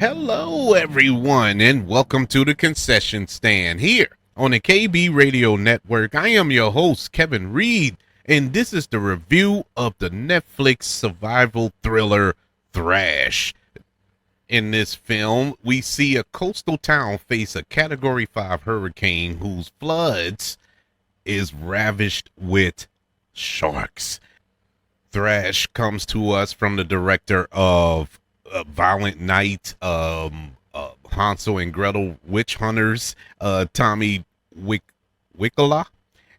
Hello, everyone, and welcome to the concession stand here on the KB Radio Network. I am your host, Kevin Reed, and this is the review of the Netflix survival thriller Thrash. In this film, we see a coastal town face a Category 5 hurricane whose floods is ravished with sharks. Thrash comes to us from the director of Violent Night, Hansel and Gretel Witch Hunters, Tommy Wickala.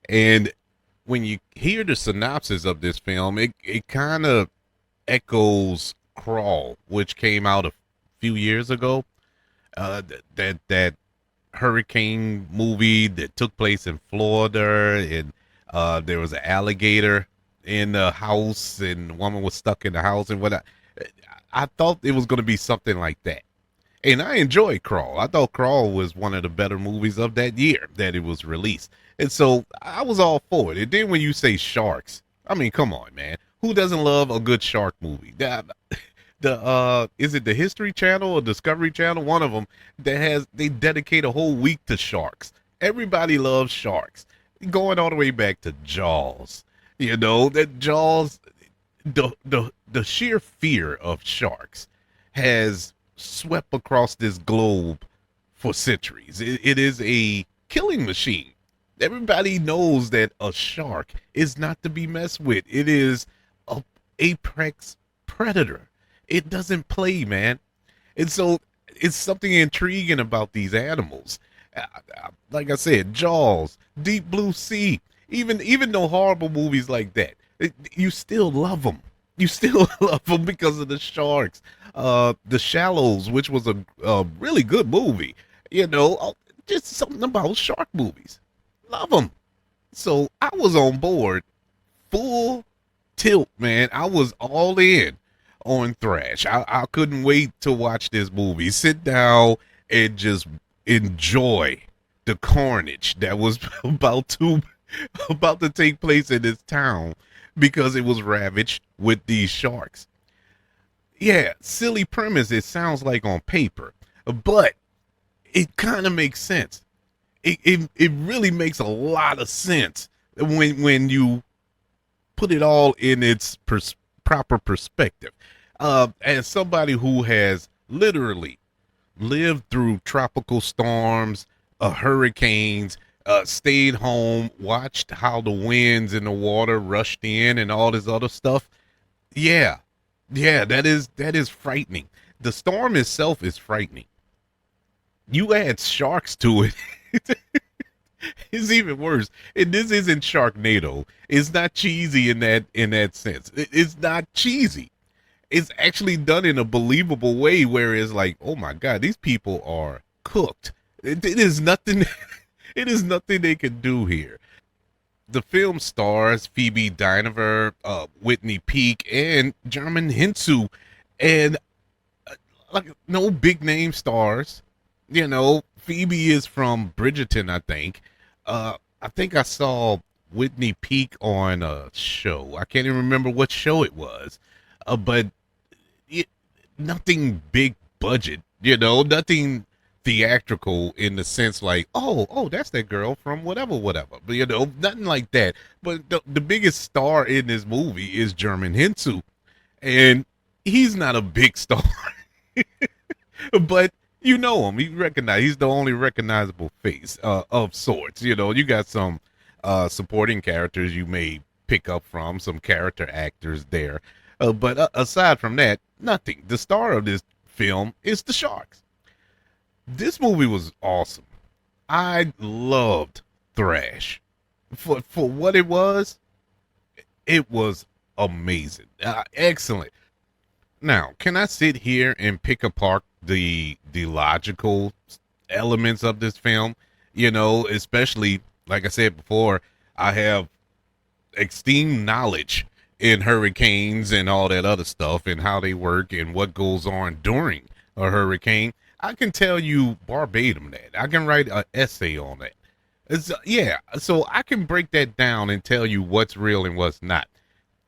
And when you hear the synopsis of this film, it kind of echoes Crawl, which came out a few years ago. That hurricane movie that took place in Florida, and there was an alligator in the house, and the woman was stuck in the house, and what I thought it was going to be something like that. And I enjoyed Crawl. I thought Crawl was one of the better movies of that year that it was released. And so I was all for it. And then when you say sharks, I mean, come on, man. Who doesn't love a good shark movie? Is it the History Channel or Discovery Channel? One of them they dedicate a whole week to sharks. Everybody loves sharks. Going all the way back to Jaws. You know, that Jaws, the sheer fear of sharks has swept across this globe for centuries. It is a killing machine. Everybody knows that a shark is not to be messed with. It is a apex predator. It doesn't play, man. And so it's something intriguing about these animals. Like I said, Jaws, Deep Blue Sea, even though horrible movies like that, you still love them. You still love them because of the sharks. The Shallows, which was a really good movie. You know, just something about shark movies. Love them. So I was on board, full tilt, man. I was all in on Thrash. I couldn't wait to watch this movie. Sit down and just enjoy the carnage that was about to take place in this town because it was ravaged with these sharks. Yeah, silly premise it sounds like on paper, but it kind of makes sense. It really makes a lot of sense when you put it all in its proper perspective. As somebody who has literally lived through tropical storms, hurricanes, stayed home, watched how the winds and the water rushed in and all this other stuff. Yeah, that is frightening. The storm itself is frightening. You add sharks to it. It's even worse. And this isn't Sharknado. It's not cheesy in that sense. It's not cheesy. It's actually done in a believable way where it's like, oh my God, these people are cooked. It is nothing. It is nothing they can do here. The film stars Phoebe Dynevor, Whitney Peak, and German Hinsu, and like no big name stars. You know, Phoebe is from Bridgerton, I think. I think I saw Whitney Peak on a show. I can't even remember what show it was, but nothing big budget. You know, nothing theatrical in the sense like, oh, that's that girl from whatever. But, you know, nothing like that. But the biggest star in this movie is German Hinsu, and he's not a big star, but you know him. He's the only recognizable face of sorts. You know, you got some supporting characters you may pick up from, some character actors there. But aside from that, nothing. The star of this film is the sharks. This movie was awesome. I loved Thrash. For what it was amazing. Excellent. Now, can I sit here and pick apart the logical elements of this film? You know, especially, like I said before, I have extreme knowledge in hurricanes and all that other stuff and how they work and what goes on during a hurricane. I can tell you verbatim that. I can write an essay on that. So I can break that down and tell you what's real and what's not.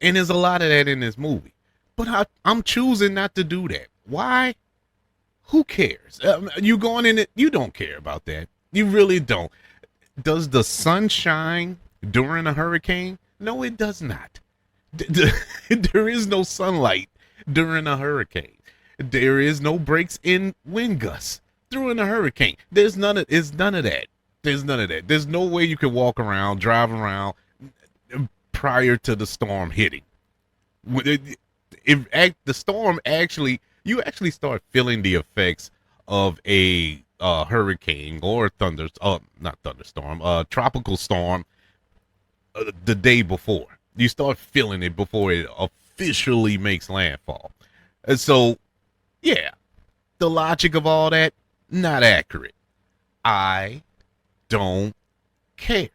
And there's a lot of that in this movie. But I'm choosing not to do that. Why? Who cares? You going in it, you don't care about that. You really don't. Does the sun shine during a hurricane? No, it does not. There is no sunlight during a hurricane. There is no breaks in wind gusts during a hurricane. It's none of that. There's none of that. There's no way you can walk around, drive around prior to the storm hitting. The storm actually, you actually start feeling the effects of a hurricane or not thunderstorm, tropical storm the day before. You start feeling it before it officially makes landfall. And so, yeah, the logic of all that, not accurate. I don't care.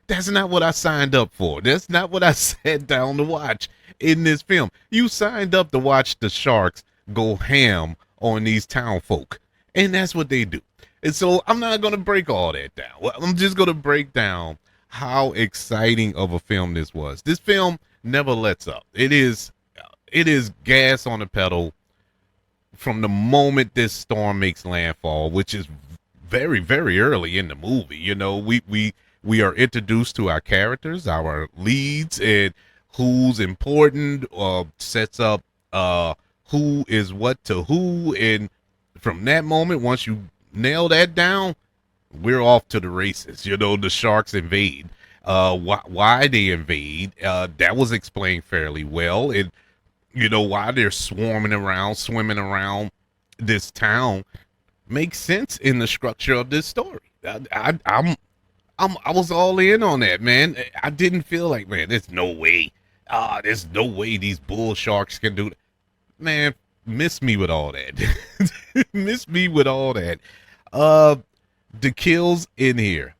That's not what I signed up for. That's not what I sat down to watch in this film. You signed up to watch the sharks go ham on these town folk, and that's what they do. And so I'm not going to break all that down. I'm just going to break down how exciting of a film this was. This film never lets up. It is gas on the pedal from the moment this storm makes landfall, which is very, very early in the movie. You know, we are introduced to our characters, our leads, and who's important, sets up who is what to who. And from that moment, once you nail that down, we're off to the races. You know, the sharks invade. Why they invade, that was explained fairly well. And, you know, why they're swimming around this town makes sense in the structure of this story. I was all in on that, man. I didn't feel like, man, there's no way these bull sharks can do that. Man, miss me with all that. Miss me with all that. The kills in here,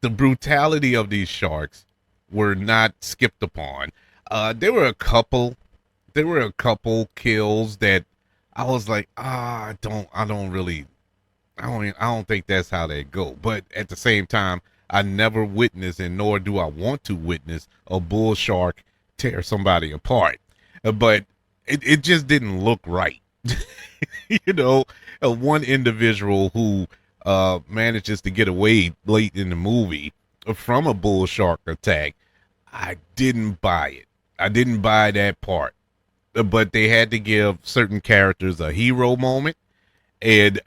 the brutality of these sharks were not skipped upon. There were a couple kills that I was like, I don't think that's how they go. But at the same time, I never witnessed, and nor do I want to witness, a bull shark tear somebody apart. But it just didn't look right. You know, one individual who manages to get away late in the movie from a bull shark attack, I didn't buy it. I didn't buy that part. But they had to give certain characters a hero moment, and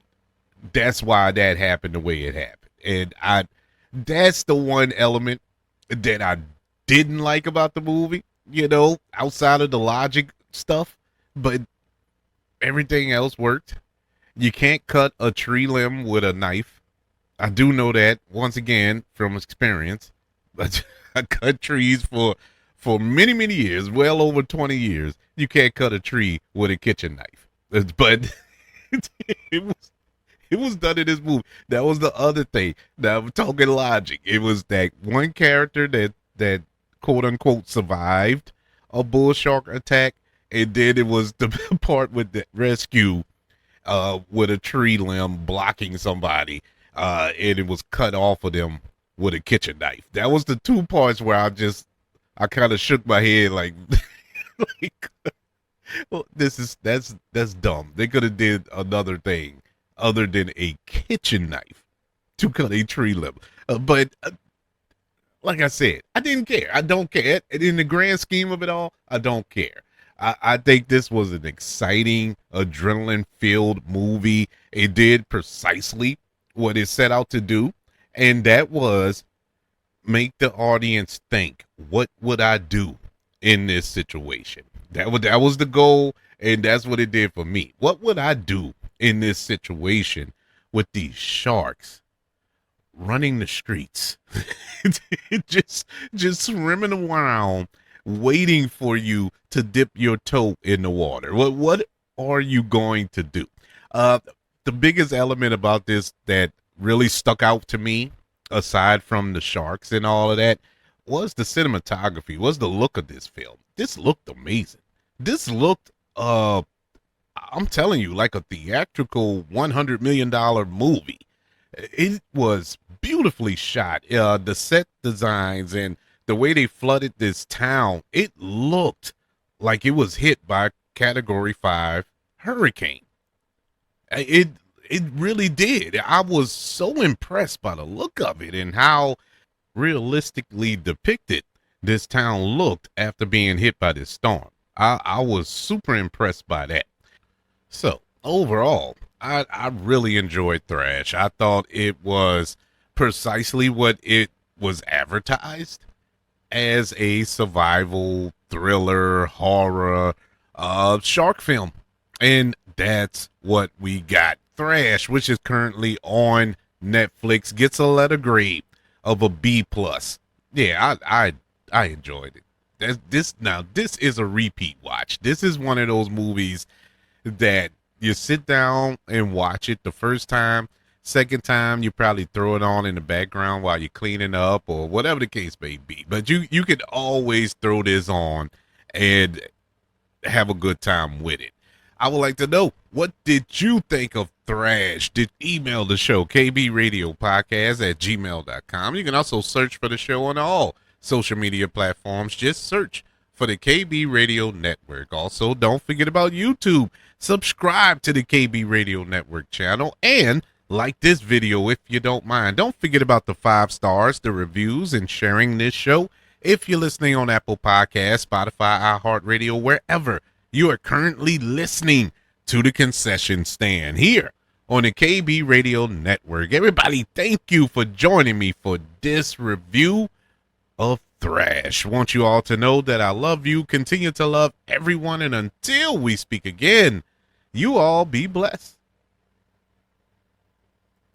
that's why that happened the way it happened. And that's the one element that I didn't like about the movie, you know, outside of the logic stuff, but everything else worked. You can't cut a tree limb with a knife. I do know that, once again, from experience. But I cut trees for many, many years, well over 20 years. You can't cut a tree with a kitchen knife. But it was done in this movie. That was the other thing. Now I'm talking logic. It was that one character that quote unquote survived a bull shark attack, and then it was the part with the rescue with a tree limb blocking somebody, and it was cut off of them with a kitchen knife. That was the two parts where I kind of shook my head like, like, well, that's dumb. They could have did another thing other than a kitchen knife to cut a tree limb. But like I said, I didn't care. I don't care. In the grand scheme of it all, I don't care. I think this was an exciting, adrenaline-filled movie. It did precisely what it set out to do, and that was make the audience think, what would I do in this situation? That was the goal, and that's what it did for me. What would I do in this situation with these sharks running the streets, just swimming around, waiting for you to dip your toe in the water? What are you going to do? The biggest element about this that really stuck out to me, aside from the sharks and all of that, was the cinematography, was the look of this film. This looked amazing. This looked, I'm telling you, like a theatrical $100 million movie. It was beautifully shot. The set designs and the way they flooded this town, it looked like it was hit by a Category 5 hurricane. It it really did. I was so impressed by the look of it and how realistically depicted this town looked after being hit by this storm. I was super impressed by that. So overall, I really enjoyed Thrash. I thought it was precisely what it was advertised as, a survival thriller horror shark film. And that's what we got. Thrash, which is currently on Netflix, gets a letter grade of a B plus. Yeah, I enjoyed it. This is a repeat watch. This is one of those movies that you sit down and watch it the first time. Second time, you probably throw it on in the background while you're cleaning up or whatever the case may be. But you could always throw this on and have a good time with it. I would like to know, what did you think of Thrash? Did email the show, kbradiopodcast@gmail.com. You can also search for the show on all social media platforms. Just search for the KB Radio Network. Also, don't forget about YouTube. Subscribe to the KB Radio Network channel and like this video if you don't mind. Don't forget about the 5 stars, the reviews, and sharing this show. If you're listening on Apple Podcasts, Spotify, iHeartRadio, wherever you are currently listening to the concession stand here on the KB Radio Network. Everybody, thank you for joining me for this review of Thrash. Want you all to know that I love you, continue to love everyone, and until we speak again, you all be blessed.